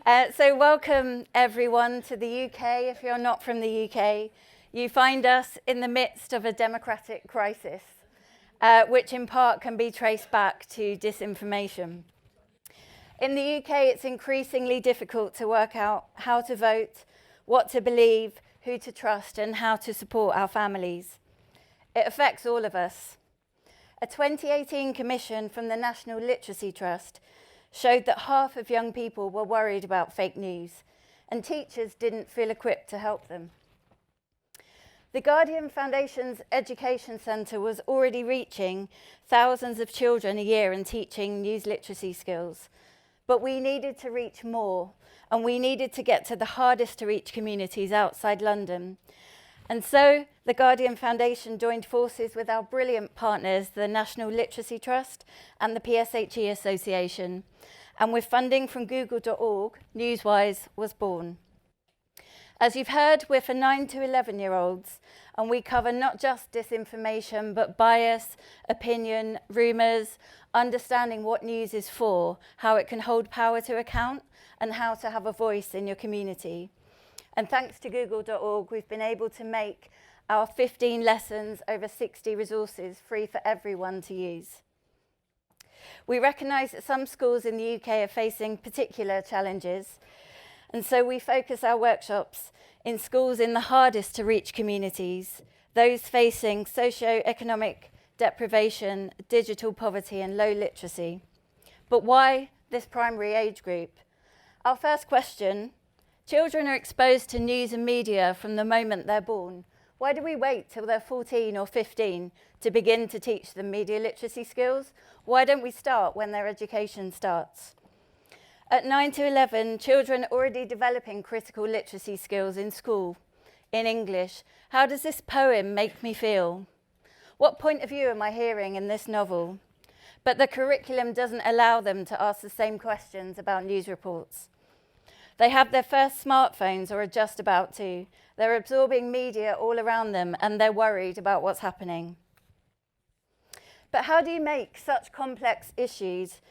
So welcome everyone to the UK. If you're not from the UK, you find us in the midst of a democratic crisis, which in part can be traced back to disinformation. In the UK, it's increasingly difficult to work out how to vote, what to believe, who to trust, and how to support our families. It affects all of us. A 2018 commission from the National Literacy Trust showed that half of young people were worried about fake news, and teachers didn't feel equipped to help them. The Guardian Foundation's Education Centre was already reaching thousands of children a year and teaching news literacy skills. But we needed to reach more, and we needed to get to the hardest to reach communities outside London. And so the Guardian Foundation joined forces with our brilliant partners, the National Literacy Trust and the PSHE Association. And with funding from google.org, NewsWise was born. As you've heard, we're for 9 to 11-year-olds, and we cover not just disinformation, but bias, opinion, rumours, understanding what news is for, how it can hold power to account, and how to have a voice in your community. And thanks to google.org, we've been able to make our 15 lessons, over 60 resources free for everyone to use. We recognise that some schools in the UK are facing particular challenges, and so we focus our workshops in schools in the hardest to reach communities, those facing socio-economic deprivation, digital poverty and low literacy. But why this primary age group? Our first question: children are exposed to news and media from the moment they're born. Why do we wait till they're 14 or 15 to begin to teach them media literacy skills? Why don't we start when their education starts? At 9 to 11, children are already developing critical literacy skills in school, in English. How does this poem make me feel? What point of view am I hearing in this novel? But the curriculum doesn't allow them to ask the same questions about news reports. They have their first smartphones, or are just about to. They're absorbing media all around them, and they're worried about what's happening. But how do you make such complex issues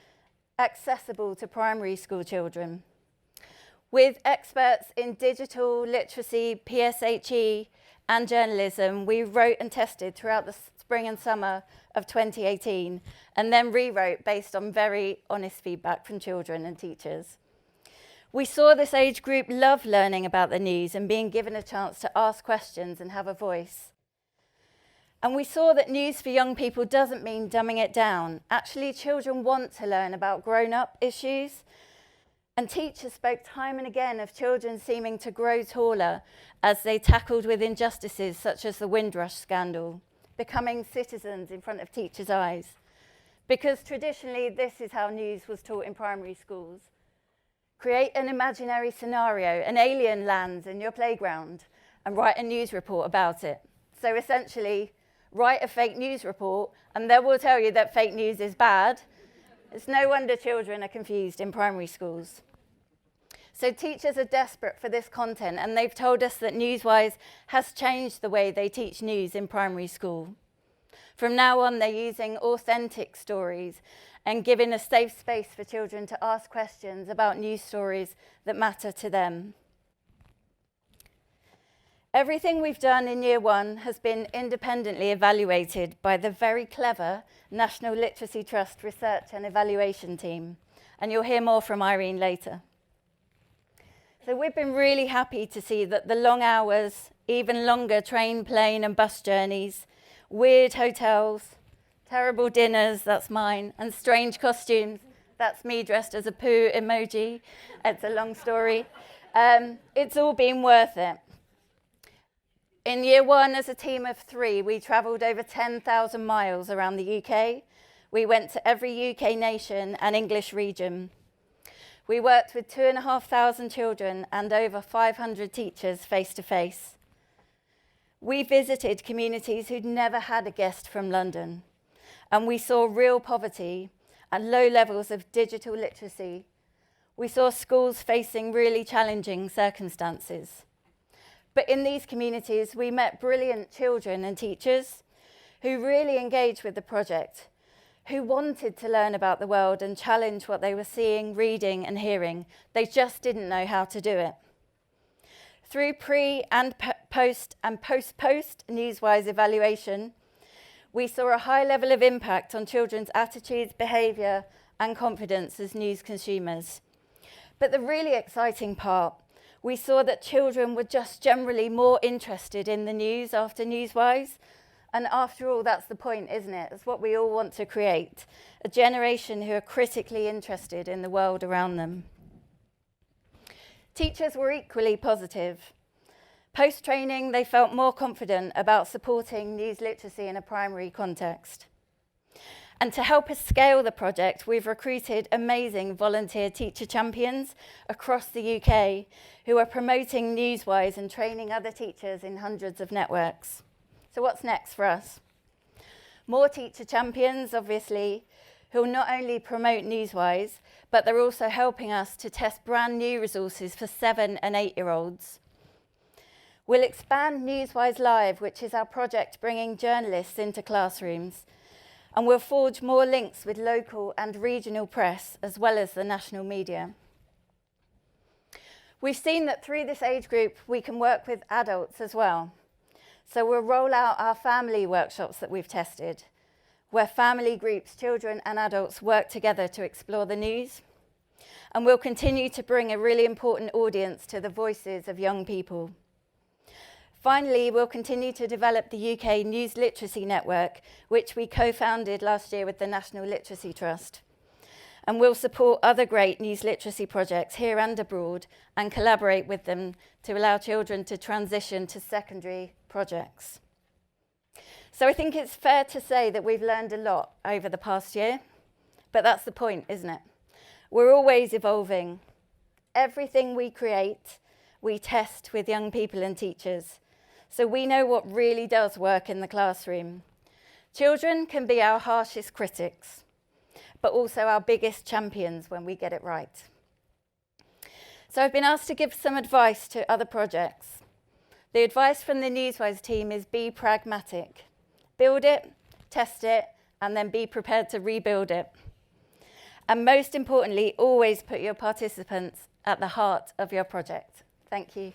accessible to primary school children? With experts in digital literacy, PSHE, and journalism, we wrote and tested throughout the spring and summer of 2018, and then rewrote based on very honest feedback from children and teachers. We saw this age group love learning about the news and being given a chance to ask questions and have a voice. And we saw that news for young people doesn't mean dumbing it down. Actually, children want to learn about grown-up issues. And teachers spoke time and again of children seeming to grow taller as they tackled with injustices such as the Windrush scandal, becoming citizens in front of teachers' eyes. Because traditionally, this is how news was taught in primary schools. Create an imaginary scenario, an alien lands in your playground, and write a news report about it. So essentially, write a fake news report, and they will tell you that fake news is bad. It's no wonder children are confused in primary schools. So teachers are desperate for this content, and they've told us that NewsWise has changed the way they teach news in primary school. From now on, they're using authentic stories and giving a safe space for children to ask questions about news stories that matter to them. Everything we've done in Year 1 has been independently evaluated by the very clever National Literacy Trust Research and Evaluation team, and you'll hear more from Irene later. So we've been really happy to see that the long hours, even longer train, plane and bus journeys, weird hotels, terrible dinners, that's mine, and strange costumes, that's me dressed as a poo emoji, it's a long story, it's all been worth it. In Year 1, as a team of 3, we travelled over 10,000 miles around the UK. We went to every UK nation and English region. We worked with 2,500 children and over 500 teachers face to face. We visited communities who'd never had a guest from London, and we saw real poverty and low levels of digital literacy. We saw schools facing really challenging circumstances. But in these communities, we met brilliant children and teachers who really engaged with the project, who wanted to learn about the world and challenge what they were seeing, reading and hearing. They just didn't know how to do it. Through pre and post and post-post NewsWise evaluation, we saw a high level of impact on children's attitudes, behaviour and confidence as news consumers. But the really exciting part, we saw that children were just generally more interested in the news after NewsWise. And after all, that's the point, isn't it? It's what we all want to create, a generation who are critically interested in the world around them. Teachers were equally positive. Post-training, they felt more confident about supporting news literacy in a primary context. And to help us scale the project, we've recruited amazing volunteer teacher champions across the UK who are promoting NewsWise and training other teachers in hundreds of networks. So what's next for us? More teacher champions, obviously, who will not only promote NewsWise, but they're also helping us to test brand new resources for 7 and 8-year-olds. We'll expand NewsWise Live, which is our project bringing journalists into classrooms, and we'll forge more links with local and regional press, as well as the national media. We've seen that through this age group, we can work with adults as well. So we'll roll out our family workshops that we've tested, where family groups, children and adults work together to explore the news. And we'll continue to bring a really important audience to the voices of young people. Finally, we'll continue to develop the UK News Literacy Network, which we co-founded last year with the National Literacy Trust. And we'll support other great news literacy projects here and abroad and collaborate with them to allow children to transition to secondary projects. So I think it's fair to say that we've learned a lot over the past year, but that's the point, isn't it? We're always evolving. Everything we create, we test with young people and teachers. So we know what really does work in the classroom. Children can be our harshest critics, but also our biggest champions when we get it right. So I've been asked to give some advice to other projects. The advice from the NewsWise team is be pragmatic. Build it, test it, and then be prepared to rebuild it. And most importantly, always put your participants at the heart of your project. Thank you.